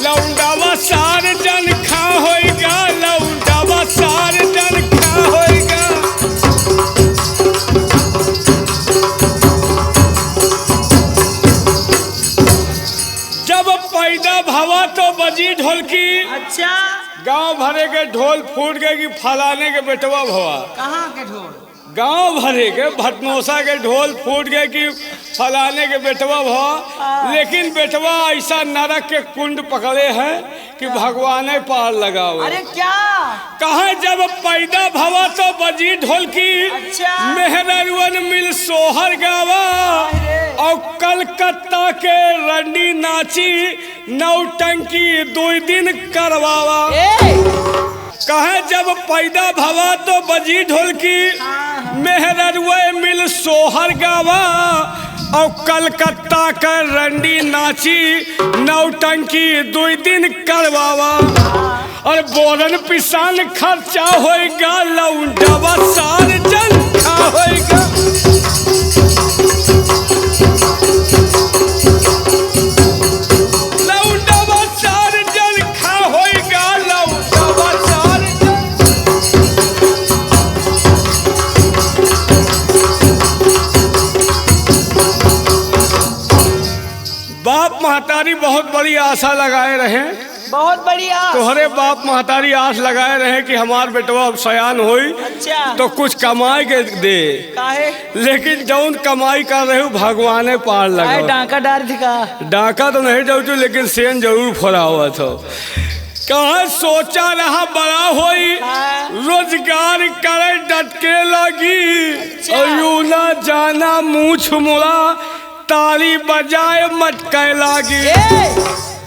लौंडावा सार जन खा होएगा, लौंडावा सार जन खा होएगा। जब पैदा भवा तो बजी ढोलकी। अच्छा, गांव भरे के ढोल फूट गए कि फलाने के बेटवा भवा। कहाँ के ढोल? गांव भरे के भटमोसा के ढोल फूट गए कि फलाने के बेटवा भवा। लेकिन बेटवा ऐसा नरक के कुंड पकड़े हैं कि भगवाने पार लगाओ। अरे क्या? कहा जब पैदा भवा तो बजी ढोलकी। अच्छा। मेहरवन मिल सोहर गावा और कलकत्ता के रंडी नाची नौटंकी 2 दिन करवावा। कहे जब पैदा भवा तो बजी ढोलकी। मेहरवे मिल सोहर गावा और कलकत्ता का रंडी नाची नौटंकी 2 दिन करवावा। और बोरन पिसान खर्चा होएगा, लौंडावा सार जन खा होएगा। लौंडावा सार जन खा होएगा, लौंडावा सार जन। बाप महतारी बहुत बड़ी आशा लगाए रहे। बहुत बढ़िया। तोहरे बाप महतारी आस लगाए रहे कि हमार बेटवा अब सयान होई। अच्छा। तो कुछ कमाई के दे। काहे? लेकिन जौन कमाई कर रहे हो भगवाने पार लगा। डांका डार थी का? डाका तो नहीं जाऊ लेकिन सेन जरूर फोड़ावत हो। कहा सोचा रहा बड़ा होई, रोजगार करे डटके लगी। अच्छा। और यूं ना जाना मूछ मुड़ा, ताली बजाए मटके लागी।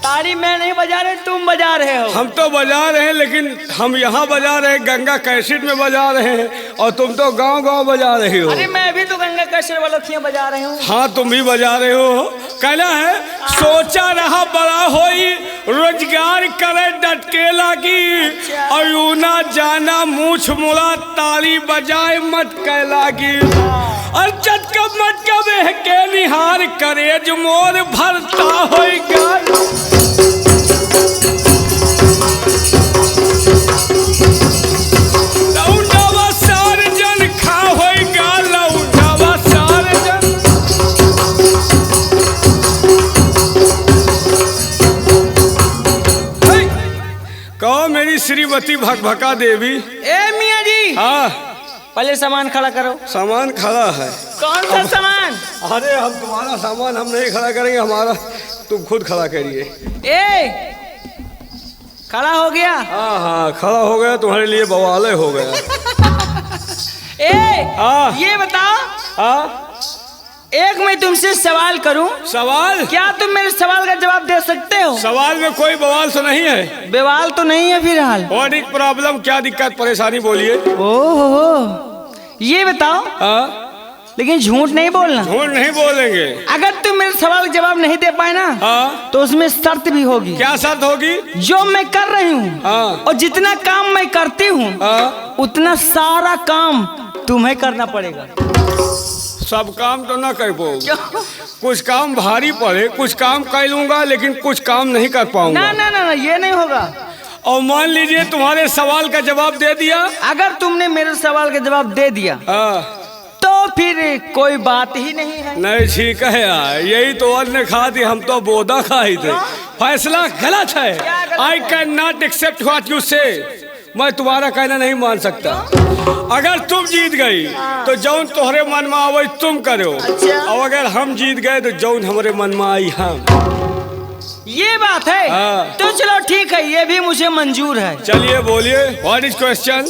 ताली मैं नहीं बजा रहे, तुम बजा रहे हो। हम तो बजा रहे हैं, लेकिन हम यहाँ बजा रहे हैं, गंगा कैसेट में बजा रहे हैं। और तुम तो गांव गांव बजा रहे हो। अरे मैं भी तो गंगा कैसेट वालों बजा रहे हूँ। हाँ तुम भी बजा रहे हो। कहना है सोचा रहा बड़ा होई, रोजगार करे डटके लागी। और यूं ना जाना मूछ मुड़ा, ताली बजाए मटके लागी। और चटका मटका बहके निहार करेज मोर भरता होएगा। लौंडावा सार जन खा होएगा, लौंडावा सार जन। कहो मेरी श्रीमती भकभका देवी। ए मियाँ जी। हाँ पहले सामान खड़ा करो। सामान खड़ा है। कौन सा सामान? अरे हम तुम्हारा सामान हम नहीं खड़ा करेंगे, हमारा तुम खुद खड़ा करिए। ए खड़ा हो गया? हाँ हाँ खड़ा हो गया, तुम्हारे लिए बवाले हो गया। ये बताओ। हाँ एक मैं तुमसे सवाल करूं। सवाल? क्या तुम मेरे सवाल का जवाब दे सकते हो? सवाल में कोई बवाल तो नहीं है। बवाल तो नहीं है फिलहाल। व्हाट इज प्रॉब्लम, क्या दिक्कत परेशानी बोलिए। ओहो ये बताओ। हाँ लेकिन झूठ नहीं बोलना। झूठ नहीं बोलेंगे। अगर तुम मेरे सवाल का जवाब नहीं दे पाए ना। हाँ तो उसमें शर्त भी होगी। क्या शर्त होगी? जो मैं कर रही हूँ। हाँ। और जितना काम मैं करती हूँ। हाँ। उतना सारा काम तुम्हें करना पड़ेगा। सब काम तो ना कर पाऊंगा, कुछ काम भारी पड़े, कुछ काम कर लूंगा लेकिन कुछ काम नहीं कर पाऊंगा। ना ना ना ये नहीं होगा। और मान लीजिए तुम्हारे सवाल का जवाब दे दिया। अगर तुमने मेरे सवाल का जवाब दे दिया तो फिर कोई बात ही नहीं है। नहीं ठीक है यार, यही तो अन्न खाती, हम तो बोदा खाई थे। फैसला गलत है। I can not accept what you say. मैं तुम्हारा कहना नहीं मान सकता। अगर तुम जीत गई तो जौन तोहरे मन में आवे तुम करो। और अगर हम जीत गए तो जौन हमारे मन में आई हम। ये बात है। तो चलो ठीक है, ये भी मुझे मंजूर है। चलिए बोलिए, व्हाट इज क्वेश्चन?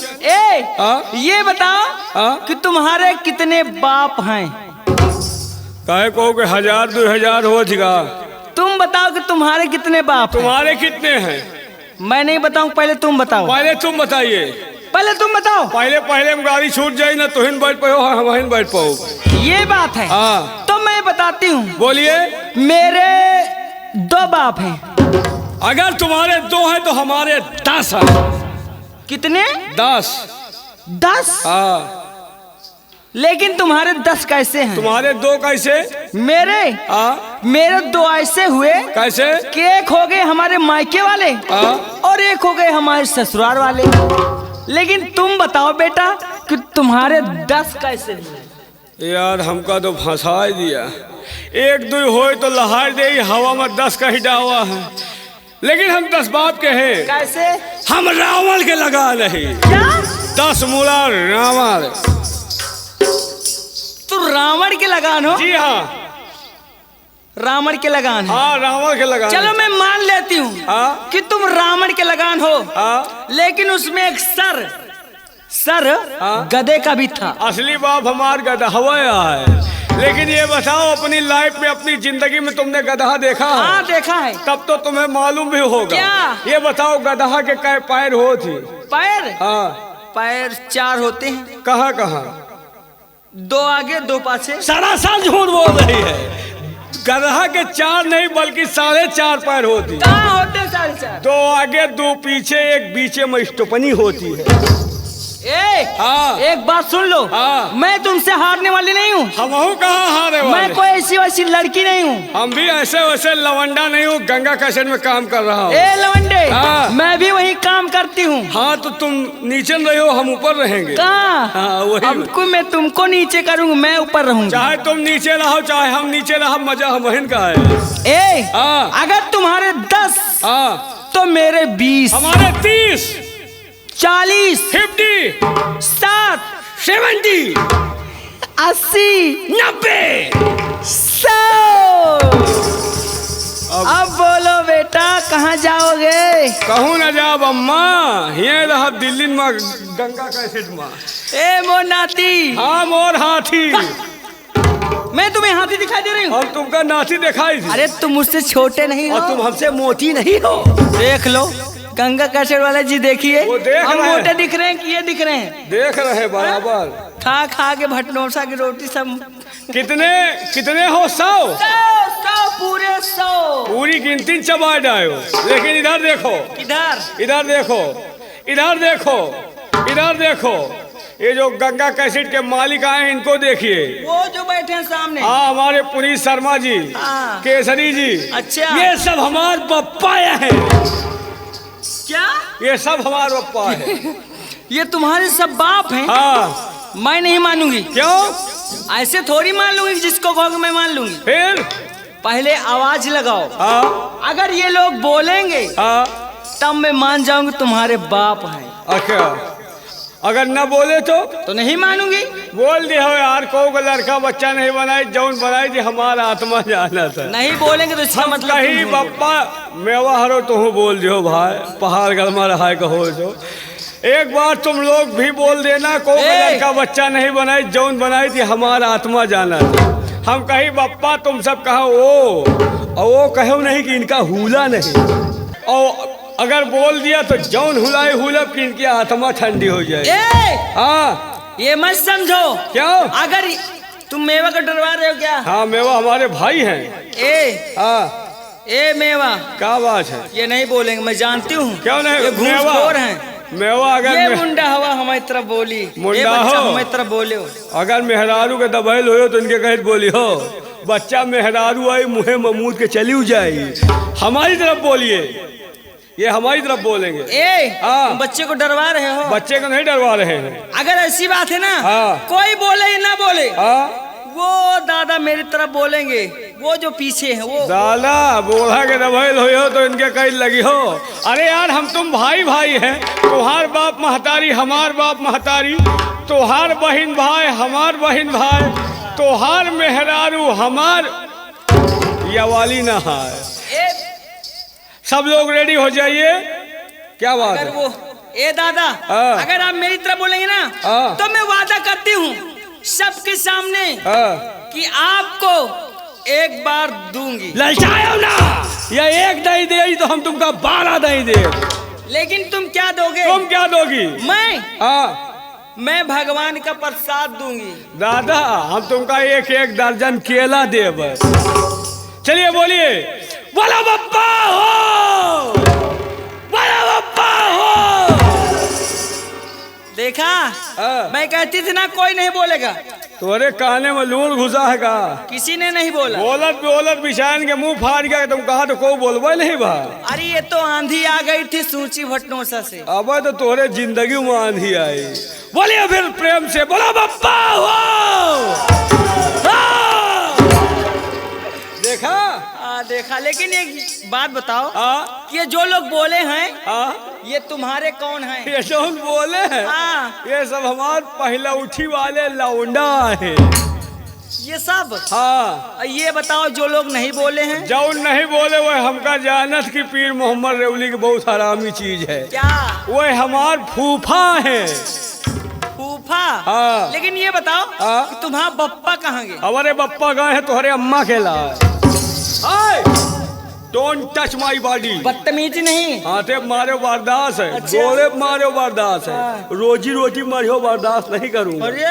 ये बताओ कि तुम्हारे कितने बाप हैं? कहे कहो कि 1000 2000 हो जाएगा। तुम बताओ कि तुम्हारे कितने बाप? तुम्हारे कितने हैं? मैं नहीं बताऊं, पहले तुम बताओ। पहले तुम बताइए। पहले तुम बताओ। पहले गाड़ी छूट जाए ना, तुम बैठ पाओ हम बैठ पाओ। ये बात है। हाँ तो मैं बताती हूँ। बोलिए। मेरे 2 बाप हैं। अगर तुम्हारे 2 हैं तो हमारे 10 हैं। कितने? 10। 10? हाँ। लेकिन तुम्हारे 10 कैसे हैं? तुम्हारे 2 कैसे? मेरे मेरे 2 ऐसे हुए कैसे कि एक हो गए हमारे मायके वाले और एक हो गए हमारे ससुराल वाले। लेकिन तुम बताओ बेटा कि तुम्हारे 10 कैसे हुए? यार हमका तो फंसा दिया। 1 2 होए तो लहार दे, हवा में 10 का ही डावा है। लेकिन हम 10 बाप के हैं। कैसे? हम रावण के लगा रहे। क्या? 10 मूला रावण। तू रावण के लगान हो? जी हाँ, रावण के लगान है। हाँ रावण के लगान। चलो मैं मान लेती हूँ कि तुम रावण के लगान हो। लेकिन उसमें एक सर गधे का भी था। असली बाप हमार गधा है। लेकिन ये बताओ, अपनी लाइफ में, अपनी जिंदगी में तुमने गधा देखा है? हाँ देखा है। तब तो तुम्हें मालूम भी होगा। क्या? ये बताओ, गधा के कै पैर होती? पैर? हाँ। पैर 4 होते हैं। कहाँ कहाँ? 2 आगे 2 पाछे। सरासर झूठ बोल रही है। गधा के 4 नहीं बल्कि 4.5 पैर होती। कहाँ होते हैं 4.5? 2 आगे 2 पीछे, एक बीचे में स्टोपनी होती है। एक बात सुन लो। मैं तुमसे हारने वाली नहीं हूँ। हम कहाँ हारे वाले? मैं कोई ऐसी वैसी लड़की नहीं हूँ। हम भी ऐसे वैसे लवंडा नहीं हूँ। गंगा कैसेट में काम कर रहा हूँ। लवंडे, मैं भी वही काम करती हूँ। हाँ तो तुम नीचे रहे हो, हम ऊपर रहेंगे। वही मैं तुमको नीचे करूँगा, मैं ऊपर रहूँगा। चाहे तुम नीचे रहो चाहे हम नीचे रहो, मजा हम वही का है। अगर तुम्हारे 10 तो मेरे 20, हमारे 30, 40, 50, 60, 70, 80, 90, 100। अब बोलो बेटा कहाँ जाओगे? कहूँ न जाब अम्मा, ये रहा दिल्ली में गंगा कैसेट में। मोर नाती। हाँ मोर हाथी। मैं तुम्हें हाथी दिखाई दे रही हूँ? और तुमका नाती दिखाई थी। अरे तुम मुझसे छोटे नहीं हो और तुम हमसे मोटी नहीं हो। देख लो गंगा कैसेट वाला जी, देखिए हम मोटे दिख रहे हैं कि ये दिख रहे हैं? देख रहे बराबर। खा के भटनोसा की रोटी सब। कितने हो? 100 पूरे 100। पूरी गिनती चबा जाओ। लेकिन इधर देखो, इधर देखो, इधर देखो, इधर देखो। ये जो गंगा कैसेट के मालिक आए इनको देखिए। वो जो बैठे हैं सामने। हाँ, हमारे पुनीत शर्मा जी, केसरी जी। अच्छा, ये सब हमारे पप्पा है। क्या? ये सब हमारे पप्पा है। ये तुम्हारे सब बाप हैं? हाँ। मैं नहीं मानूंगी। क्यों? ऐसे थोड़ी मान लूंगी, जिसको कहोगे मैं मान लूंगी। फिर पहले आवाज लगाओ। अगर ये लोग बोलेंगे तब मैं मान जाऊंगी तुम्हारे बाप हैं। अच्छा, अगर न बोले तो नहीं मानूंगी। बोल दिया हो यार, को लड़का बच्चा नहीं बनाई, जौन बनाई थी हमारा आत्मा जाना था। नहीं बोलेंगे तो इसका मतलब कहीं बप्पा मेवा हरो तो बोल दियो भाई, पहाड़ गलमा रहा है कहो जो। एक बार तुम लोग भी बोल देना, को लड़का बच्चा नहीं बनाई, जौन बनाई थी हमारा आत्मा जाना था। हम कहीं बप्पा तुम सब कहा वो कहो नहीं कि इनका हुला नहीं। और अगर बोल दिया तो जौन हुलाए हुलब कि इनकी आत्मा ठंडी हो जाए। हाँ, ये मत समझो। क्यों? अगर तुम मेवा को डरवा रहे हो क्या? हाँ, मेवा हमारे भाई हैं। ए मेवा, क्या बात है? ये नहीं बोलेंगे, मैं जानती हूँ। क्यों नहीं? ये घूसखोर हैं। मेवा अगर ये मुंडा हवा हमारी तरफ बोली, मुंडा हो हमारी तरफ बोले हो। अगर मेहरारू के दबैल हो तो इनके कहीं बोली हो, बच्चा मेहरारू आई मुहे महमूद के चली जाएगी। हमारी तरफ बोलिए, ये हमारी तरफ बोलेंगे। तुम बच्चे को डरवा रहे हो? बच्चे को नहीं डरवा रहे हैं। अगर ऐसी बात है ना, कोई बोले या ना बोले, वो दादा मेरी तरफ बोलेंगे। वो जो पीछे है वो दादा बोला के दबैल हो तो इनके कहीं लगी हो। अरे यार, हम तुम भाई भाई हैं। तुम्हार बाप महतारी हमार बाप महतारी, तोहार बहन भाई हमार बहन भाई, तोहार मेहरारू हमार यवाली ना है। सब लोग रेडी हो जाइए। क्या बात है? वो दादा, अगर आप मेरी तरफ बोलेंगे ना तो मैं वादा करती हूँ सबके सामने कि आपको एक बार दूंगी। ललचाओ ना, या एक दही दे तो हम तुमका 12 दही दे। लेकिन तुम क्या दोगे? तुम क्या दोगी? मैं भगवान का प्रसाद दूंगी। दादा, हम तुमका एक दर्जन केला देब। चलिए बोलिए, बोला बप्पा हो, बोला बप्पा हो। देखा हाँ। मैं कहती थी ना कोई नहीं बोलेगा, तुम्हारे काने में लूण घुसा है का? किसी ने नहीं बोला। बोलत बिछान के मुंह फाड़ गया, तुम कहा तो कोई बोलबे नहीं बा। अरे ये तो आंधी आ गई थी सूची भटनोसा से। अब तो तोहरे जिंदगी में आंधी आई। बोलिए फिर प्रेम से, बोला बप्पा हो। देखा देखा, लेकिन एक बात बताओ, हाँ ये जो लोग बोले हैं हाँ, ये तुम्हारे कौन हैं? ये सब बोले हैं, हाँ। ये सब हमारे पहला उठी वाले लौंडा है। ये सब? हाँ। ये बताओ जो लोग नहीं बोले हैं। जो नहीं बोले वो हमका जानत की पीर मोहम्मद रेवली की बहुत हरामी चीज है। क्या? वो हमार फूफा है। फूफा? हाँ। लेकिन ये बताओ हाँ। कि तुम्हारा बप्पा कहाँ गए? हमारे बप्पा गए हैं तुम्हारे अम्मा के लाए। Don't touch my body. बदतमीजी नहीं। हाथे मारे बर्दाश्त है, अच्छा। गोले मारे बर्दाश्त है, रोजी रोटी मारियो बर्दाश्त नहीं करूंगा। अरे